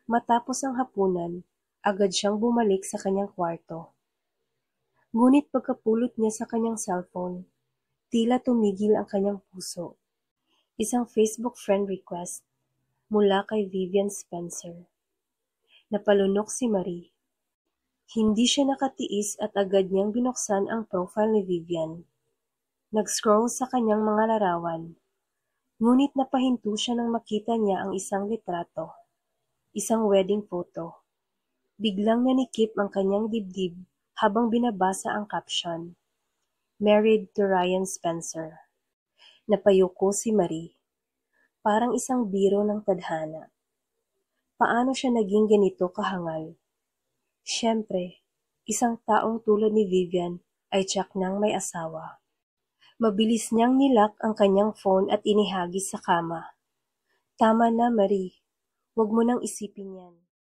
Matapos ang hapunan, agad siyang bumalik sa kanyang kwarto. Ngunit pagkapulot niya sa kanyang cellphone, tila tumigil ang kanyang puso. Isang Facebook friend request mula kay Vivian Spencer. Napalunok si Marie. Hindi siya nakatiis at agad niyang binuksan ang profile ni Vivian. Nag-scroll sa kanyang mga larawan. Ngunit napahinto siya nang makita niya ang isang litrato. Isang wedding photo. Biglang nanikip ang kanyang dibdib habang binabasa ang caption. Married to Ryan Spencer. Napayuko si Marie. Parang isang biro ng tadhana. Paano siya naging ganito kahangal? Siyempre, isang taong tulad ni Vivian ay tiyak nang may asawa. Mabilis niyang nilak ang kanyang phone at inihagis sa kama. Tama na, Marie. Huwag mo nang isipin yan.